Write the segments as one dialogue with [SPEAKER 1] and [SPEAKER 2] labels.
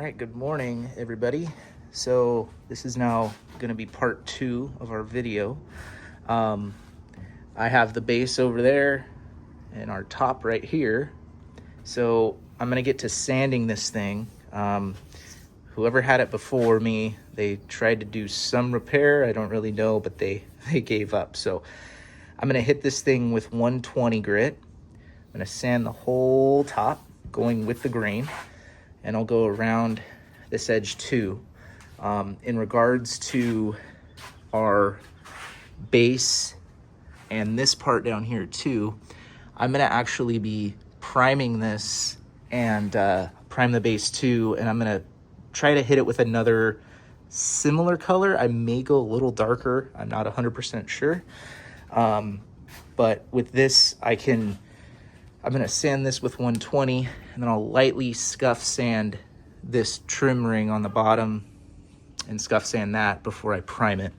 [SPEAKER 1] right, good morning, everybody. So this is now going to be part 2 of our video. I have the base over there and our top right here. So I'm going to get to sanding this thing. Whoever had it before me, they tried to do some repair. I don't really know, but they gave up. So I'm going to hit this thing with 120 grit. I'm going to sand the whole top going with the grain, and I'll go around this edge too. In regards to our base and this part down here too, I'm gonna actually be priming this and prime the base too, and I'm gonna try to hit it with another similar color. I may go a little darker, I'm not 100% sure. But with this, I'm gonna sand this with 120, and then I'll lightly scuff sand this trim ring on the bottom and scuff sand that before I prime it.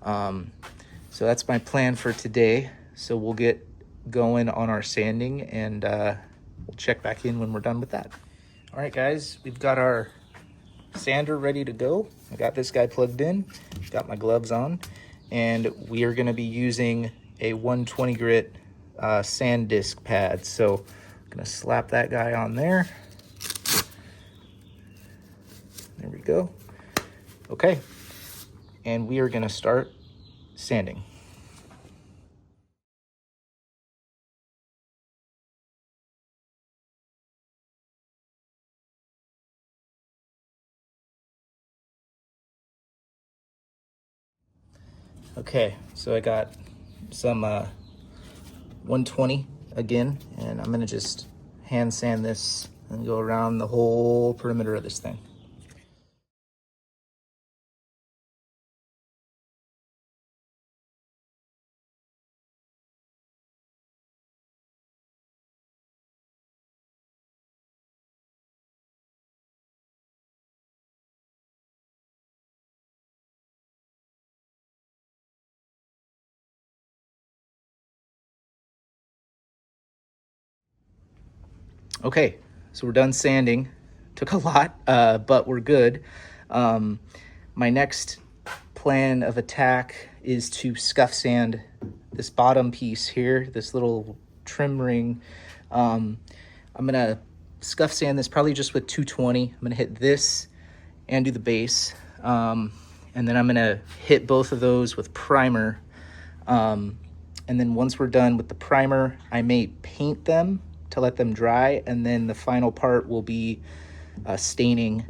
[SPEAKER 1] So that's my plan for today. So we'll get going on our sanding, and we'll check back in when we're done with that. All right, guys, we've got our sander ready to go. I got this guy plugged in, got my gloves on, and we are gonna be using a 120 grit sand disc pad. So I'm gonna slap that guy on there. There we go. Okay, and we are gonna start sanding. Okay, so I got some 120 again, and I'm gonna just hand sand this and go around the whole perimeter of this thing. Okay, so we're done sanding. Took a lot, but we're good. My next plan of attack is to scuff sand this bottom piece here, this little trim ring. I'm gonna scuff sand this probably just with 220. I'm gonna hit this and do the base. And then I'm gonna hit both of those with primer. And then once we're done with the primer, I may paint them to let them dry, and then the final part will be staining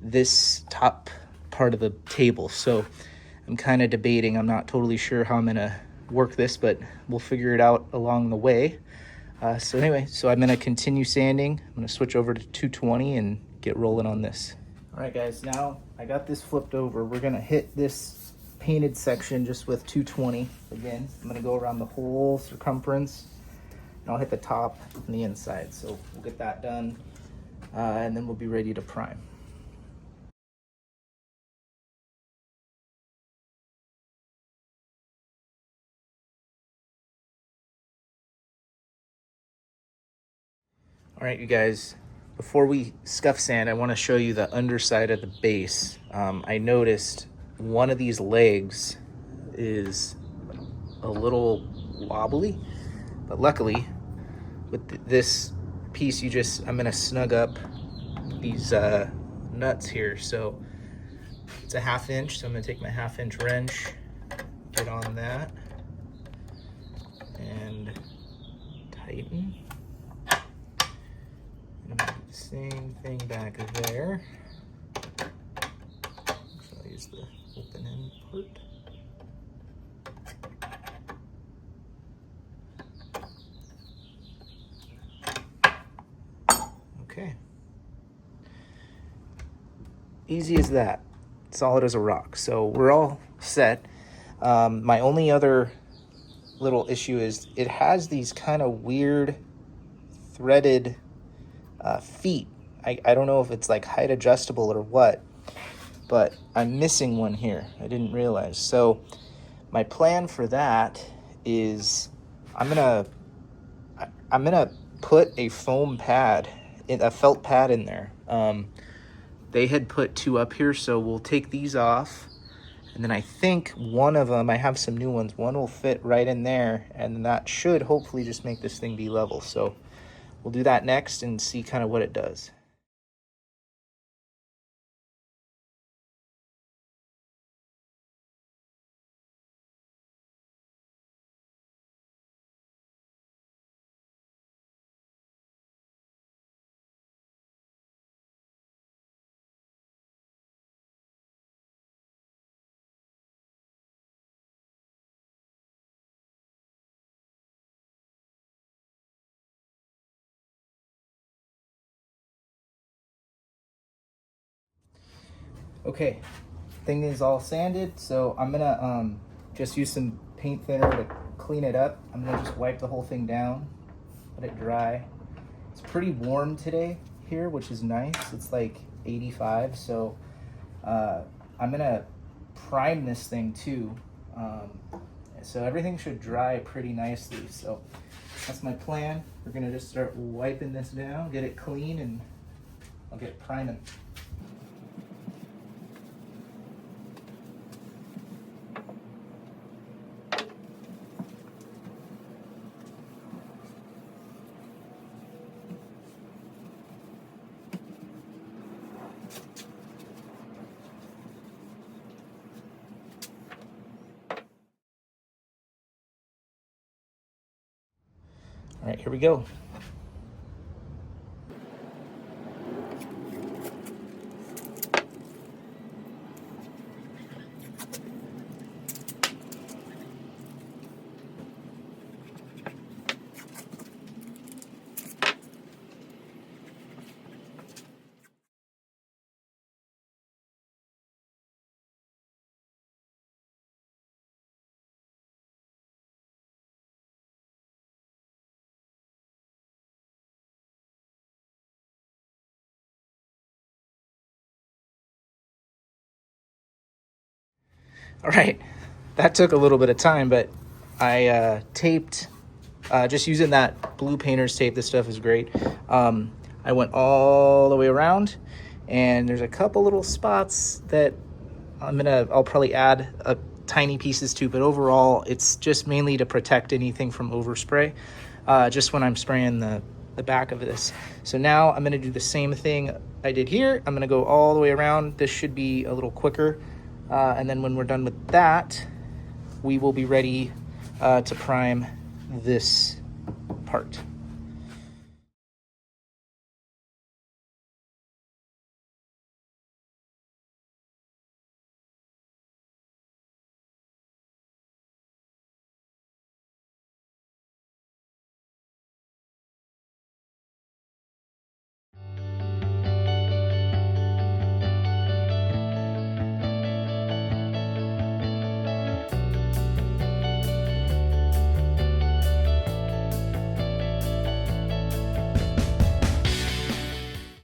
[SPEAKER 1] this top part of the table. So I'm kind of debating. I'm not totally sure how I'm gonna work this, but we'll figure it out along the way. So anyway, so I'm gonna continue sanding. I'm gonna switch over to 220 and get rolling on this. All right, guys, now I got this flipped over. We're gonna hit this painted section just with 220 again. I'm gonna go around the whole circumference, and I'll hit the top and the inside. So we'll get that done, and then we'll be ready to prime. All right, you guys, before we scuff sand, I want to show you the underside of the base. I noticed one of these legs is a little wobbly, but luckily with this piece, I'm gonna snug up these nuts here. So it's a 1/2 inch, so I'm gonna take my 1/2 inch wrench, get on that, and tighten. And do the same thing back there. So I'll use the open end part. Okay. Easy as that. Solid as a rock. So we're all set. My only other little issue is it has these kind of weird threaded feet. I don't know if it's like height adjustable or what, but I'm missing one here. I didn't realize. So my plan for that is I'm gonna put a foam pad, a felt pad in there. They had put 2 up here, so we'll take these off. And then I think one of them, I have some new ones, one will fit right in there, and that should hopefully just make this thing be level. So we'll do that next and see kind of what it does. Okay, thing is all sanded, so I'm gonna just use some paint thinner to clean it up. I'm gonna just wipe the whole thing down, let it dry. It's pretty warm today here, which is nice. It's like 85, so I'm gonna prime this thing too. So everything should dry pretty nicely. So that's my plan. We're gonna just start wiping this down, get it clean, and I'll get priming. All right, here we go. All right, that took a little bit of time, but I taped, just using that blue painter's tape. This stuff is great. I went all the way around, and there's a couple little spots that I'll probably add tiny pieces to, but overall, it's just mainly to protect anything from overspray, just when I'm spraying the back of this. So now I'm gonna do the same thing I did here. I'm gonna go all the way around. This should be a little quicker. And then when we're done with that, we will be ready to prime this part.